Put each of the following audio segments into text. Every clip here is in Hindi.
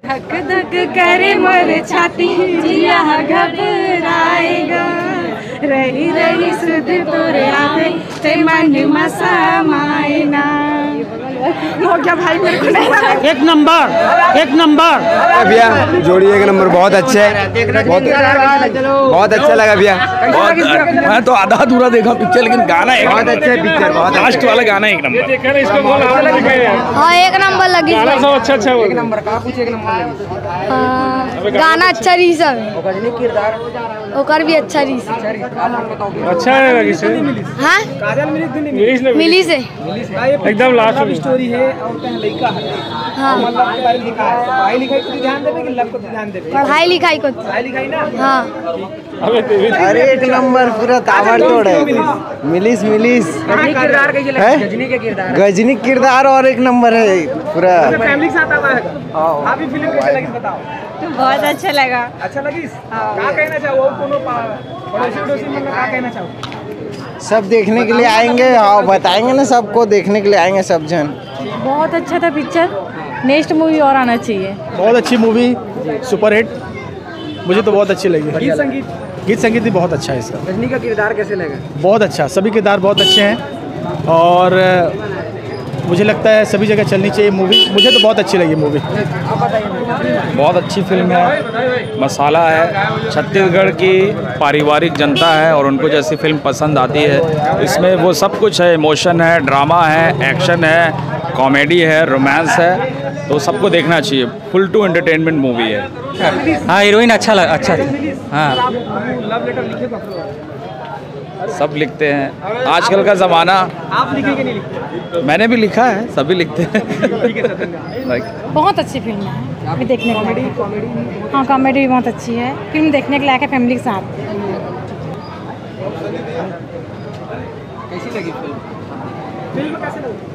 धक धक करे मोर छाती जिया घबराएगा, रही रही सुध तोरे आवे ते मन मसामायना। हो गया भाई, मेरे को नहीं। एक नंबर भैया, जोड़ी एक नंबर, बहुत अच्छे है, बहुत अच्छा लगा भैया। मैं तो आधा अधूरा देखा पिक्चर, लेकिन गाना बहुत अच्छा है पिक्चर, बहुत लास्ट वाला गाना एक नंबर। हाँ एक नंबर लगी, एक नंबर का पूछे, एक नंबर गाना अच्छा रही सब, ओकर भी अच्छा रही, अच्छा है। हाँ मिली से एकदम लास्ट स्टोरी है और लड़का है। हाँ पढ़ाई लिखाई को ध्यान देवे कि लव को ध्यान देवे? पढ़ाई लिखाई को, पढ़ाई लिखाई ना। हाँ अरे एक नंबर, पूरा ताबड़तोड़ है। मिलिस किरदार कैसे लगा? गजनी के किरदार, गजनी किरदार और एक नंबर है पूरा। फैमिली के साथ आवा है। आप भी फिल्म कैसे लगी बताओ? बहुत अच्छा लगा। अच्छा लगी? क्या कहना चाहो? कोनो पड़ोसी में क्या कहना चाहो? सब देखने के लिए आएंगे, हाँ बताएंगे ना, सबको देखने के लिए आएंगे सब जन। बहुत अच्छा था पिक्चर, नेक्स्ट मूवी और आना चाहिए। बहुत अच्छी मूवी, सुपरहिट, मुझे तो बहुत अच्छी लगी। गीत संगीत भी बहुत अच्छा है इसका। गजनी का किरदार कैसे लगा? बहुत अच्छा, सभी किरदार बहुत अच्छे हैं और मुझे लगता है सभी जगह चलनी चाहिए मूवी। मुझे तो बहुत अच्छी लगी मूवी। बहुत अच्छी फिल्म है, मसाला है, छत्तीसगढ़ की पारिवारिक जनता है और उनको जैसी फिल्म पसंद आती है, इसमें वो सब कुछ है। इमोशन है, ड्रामा है, एक्शन है, कॉमेडी है, रोमांस है, तो सबको देखना चाहिए। फुल टू एंटरटेनमेंट मूवी है। हाँ हीरोइन अच्छा था। हाँ सब लिखते हैं, आजकल का ज़माना। आप लिखे कि नहीं लिखे? मैंने भी लिखा है, सभी लिखते हैं। बहुत अच्छी फिल्म है, अभी देखने के लायक। हाँ कॉमेडी भी बहुत अच्छी है, फिल्म देखने के लायक है फैमिली के साथ। कैसी लगी फिल्म? फिल्म कैसे लगी?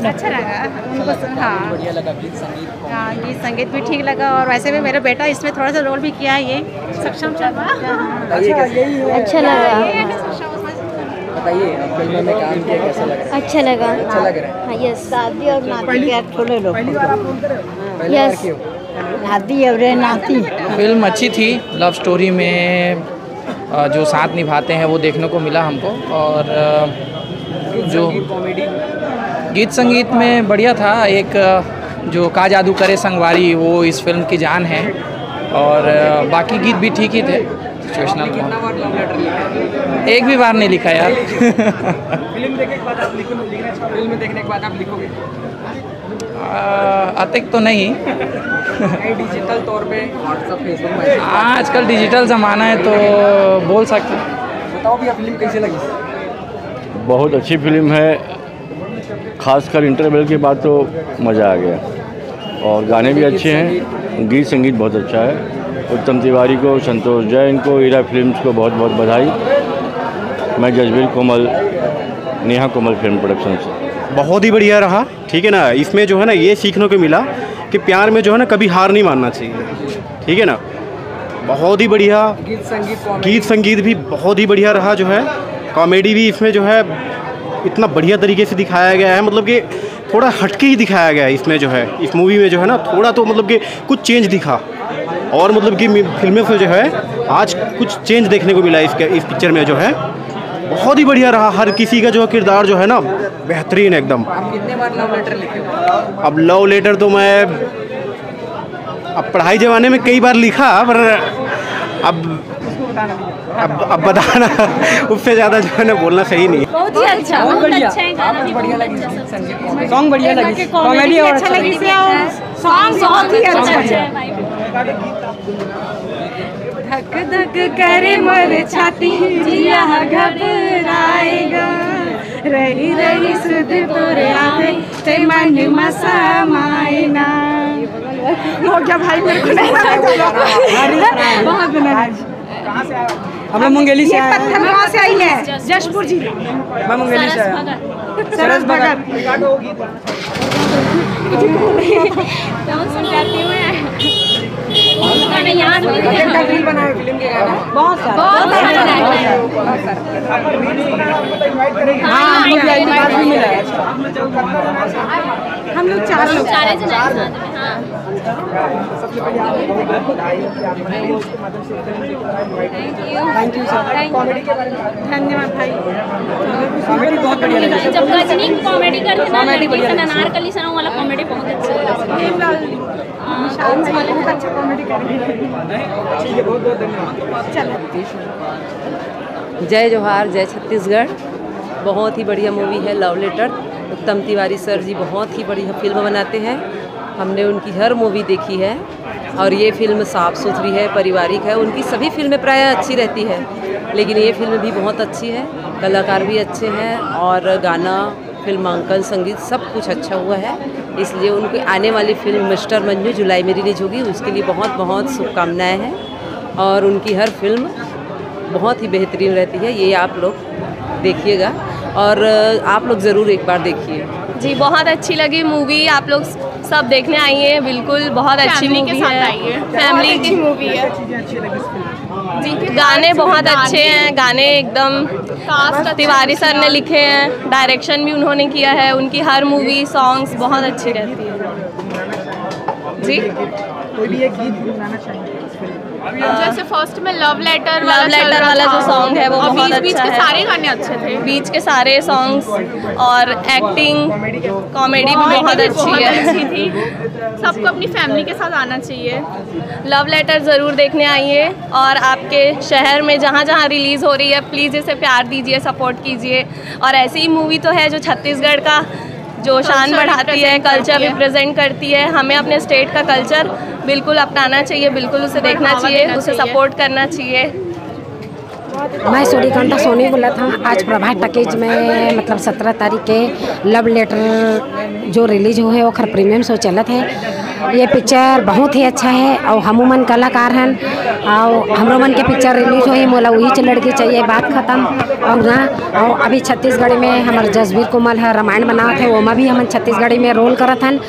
अच्छा लगा उनको। हाँ बढ़िया लगा, गीत संगीत। हाँ गीत संगीत भी ठीक लगा, और वैसे भी मेरा बेटा इसमें थोड़ा सा रोल भी किया है, ये सक्षम शर्मा। अच्छा लगा, बताइए आप फिल्म में काम किया कैसा लगा? अच्छा लगा, अच्छा लग रहा है। हाँ यस। दादी और नाती के छोले लो। पहली बार आप बोल रहे हो? पहली बार यस। क्यों? दादी और नाती। फिल्म अच्छी थी, लव स्टोरी में जो साथ निभाते हैं वो देखने को मिला हमको, और जो कॉमेडी गीत संगीत में बढ़िया था। एक जो का जादू करे संगवारी, वो इस फिल्म की जान है, और बाकी गीत भी ठीक ही थे। सिचुएशनल कितना बार लव लेटर लिखा? एक भी बार नहीं लिखा यार। फिल्म देखने के बाद आप फिल्म देखने के बाद आप लिखोगे? अतिक तो नहीं। डिजिटल तौर पे व्हाट्सएप फेसबुक में आजकल डिजिटल ज़माना है तो बोल सकते। बताओ भैया फिल्म कैसे लगी? बहुत अच्छी फिल्म है, खासकर इंटरवल के बाद तो मज़ा आ गया, और गाने भी अच्छे हैं, गीत संगीत बहुत अच्छा है। उत्तम तिवारी को, संतोष जैन को, ईरा फिल्म्स को बहुत बहुत बधाई। मैं जजबीर कोमल, नेहा कोमल फिल्म प्रोडक्शन से। बहुत ही बढ़िया रहा, ठीक है ना। इसमें जो है ना ये सीखने को मिला कि प्यार में जो है ना कभी हार नहीं मानना चाहिए, ठीक है ना। बहुत ही बढ़िया गीत संगीत भी बहुत ही बढ़िया रहा, जो है कॉमेडी भी इसमें जो है इतना बढ़िया तरीके से दिखाया गया है, मतलब कि थोड़ा हटके ही दिखाया गया है इसमें, जो है इस मूवी में जो है ना थोड़ा तो मतलब कि कुछ चेंज दिखा, और मतलब कि फिल्मों से जो है आज कुछ चेंज देखने को मिला इस पिक्चर में, जो है बहुत ही बढ़िया रहा। हर किसी का जो किरदार जो है ना बेहतरीन एकदम। आप कितने बार लव लेटर लिखे? अब लव लेटर तो मैं अब पढ़ाई जमाने में कई बार लिखा, पर अब बताना उससे ज़्यादा जो है ना बोलना सही नहीं है। बहुत ही अच्छा, बहुत बढ़िया। सॉन्ग बढ़िया लगी, सॉन्ग बढ़िया लगी, कॉमेडी और अच्छा लगी, सॉन्ग बहुत ही अच्छा है। धक धक करे मोर छाती जिया घबराएगा, रही रही सुध तोरे आवे ते मन मसामायना। हो गया भाई, मेरे को नहीं बहुत कहाँ से आया? हम लोग मुंगेली से आए हैं। कहाँ से आई है? जशपुर जिले। मैं मुंगेली से आया। सरस भगत। गाना याद नहीं है। बहुत सारा हम लोग 4 लोग सारे जने साथ में, हाँ। Thank you sir. धन्यवाद भाई। जब गजनी कॉमेडी करते ना, लड़की अनारकली सनम वाला कॉमेडी बहुत अच्छा है। बहुत अच्छा कॉमेडी करेंगे। जय जोहार, जय छत्तीसगढ़। बहुत ही बढ़िया मूवी है लव लेटर। उत्तम तिवारी सर जी बहुत ही बढ़िया फिल्म बनाते हैं। हमने उनकी हर मूवी देखी है और ये फिल्म साफ़ सुथरी है, पारिवारिक है। उनकी सभी फिल्में प्रायः अच्छी रहती है, लेकिन ये फिल्म भी बहुत अच्छी है। कलाकार भी अच्छे हैं और गाना, फिल्मांकन, संगीत सब कुछ अच्छा हुआ है। इसलिए उनकी आने वाली फिल्म मिस्टर मंजू जुलाई में रिलीज होगी, उसके लिए बहुत बहुत शुभकामनाएँ हैं। और उनकी हर फिल्म बहुत ही बेहतरीन रहती है। ये आप लोग देखिएगा और आप लोग ज़रूर एक बार देखिए। जी बहुत अच्छी लगी मूवी, आप लोग सब देखने आइए। बिल्कुल बहुत अच्छी मूवी है, फैमिली की मूवी है जी। गाने बहुत अच्छे हैं, गाने एकदम तिवारी सर ने लिखे हैं, डायरेक्शन भी उन्होंने किया है। उनकी हर मूवी सॉन्ग्स बहुत अच्छी रहती है जी। कोई भी एक गीत गुनगुनाना चाहिए जैसे फर्स्ट में लव लेटर वाला जो सॉन्ग है वो बहुत अच्छा है। बीच के सारे गाने अच्छे थे, बीच के सारे सॉन्ग्स और एक्टिंग, कॉमेडी भी बहुत अच्छी थी। सबको अपनी फैमिली के साथ आना चाहिए। लव लेटर ज़रूर देखने आइए और आपके शहर में जहाँ जहाँ रिलीज़ हो रही है प्लीज़ इसे प्यार दीजिए, सपोर्ट कीजिए। और ऐसी ही मूवी तो है जो छत्तीसगढ़ का जो शान बढ़ाती है, कल्चर रिप्रेजेंट करती है। हमें अपने स्टेट का कल्चर बिल्कुल अपनाना चाहिए, बिल्कुल उसे देखना चाहिए, उसे सपोर्ट करना चाहिए। मैं सूर्यकांता सोनी बोला था। आज प्रभात टॉकीज में मतलब 17 तारीख के लव लेटर जो रिलीज हुए वो खर प्रीमियम शो चलत है। ये पिक्चर बहुत ही अच्छा है और हमूमन कलाकार हैं और हमरो मन के पिक्चर रिलीज हुई मोला वही लड़की चाहिए, बात खत्म। और ना और अभी छत्तीसगढ़ी में हमारे जसवीर कुमार है रामायण बनावत है, वो भी हम छत्तीसगढ़ी में रोल करत हन।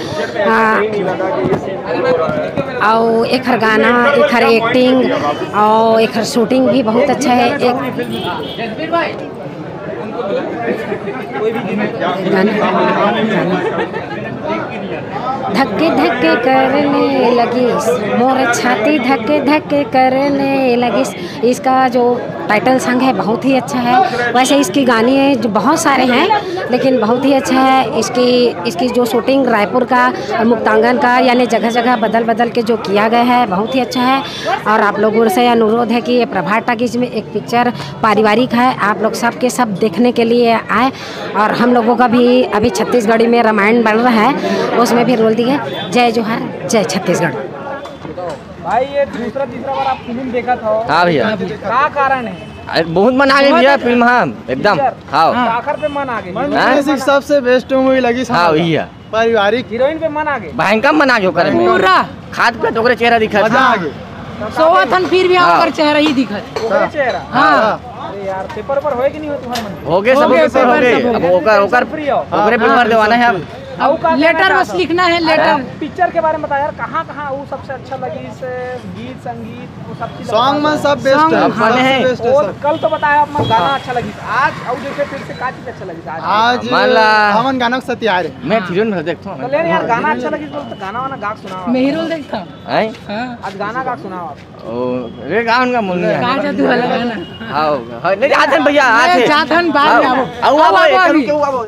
और एक हर गाना, एक हर एक्टिंग और एक हर शूटिंग भी बहुत अच्छा है। एक धक्के धक्के करने लगिस मोर छाती, धक्के धक्के करने लगिस। इसका जो टाइटल सॉन्ग है बहुत ही अच्छा है। वैसे इसकी गाने हैं जो बहुत सारे हैं लेकिन बहुत ही अच्छा है। इसकी जो शूटिंग रायपुर का और मुक्तांगन का यानी जगह जगह बदल बदल के जो किया गया है बहुत ही अच्छा है। और आप लोगों से अनुरोध है कि ये प्रभात टॉकीज में एक पिक्चर पारिवारिक है, आप लोग सब के सब देखने के लिए आए। और हम लोगों का भी अभी छत्तीसगढ़ी में रामायण बन रहा है, उसमें भी रोल दिए। जय जोहार, जय छत्तीसगढ़। भाई ये दूसरा तीसरा बार आप फिल्म देखा था? हाँ भैया। क्या कारण है? बहुत मन आ गई भैया फिल्म। हाँ एकदम। हाँ आखिर पे मन आ गई। सबसे बेस्ट मूवी लगी। हाँ वही है, पारिवारिक। हीरोइन पे मन आ गई, भयंकर मन आ गया करे में। पूरा खाद पे तोरे चेहरा दिखा था। सोवथन फिर भी ओकर चेहरा ही दिखा। चेहरा हाँ यार पेपर पर होए कि नहीं हो तुम्हारे मन में? हो गए सब पेपर हो गए। अब ओकर पेपर देवाना है। अब लेटर बस लिखना है। लेटर पिक्चर के बारे में बता यार, कहाँ कहाँ वो सबसे अच्छा लगी? इस गीत संगीत वो सब चीज, सॉन्ग में सब बेस्ट है। और कल तो बताया आप गाना अच्छा लगी, आज और जैसे फिर से का चीज अच्छा लगी? आज हमन गाना को सत्यार मैं फिल्म में देखता हूं। चले यार गाना अच्छा लगी तो गाना वाना गा सुनाओ। मैं हीरो देखता है। आज गाना गा सुनाओ आप। ओ रे गान का मूल है। का जादू वाला गाना। हां नहीं जाथन भैया, आथे जाथन बाद में आओ। आओ आओ।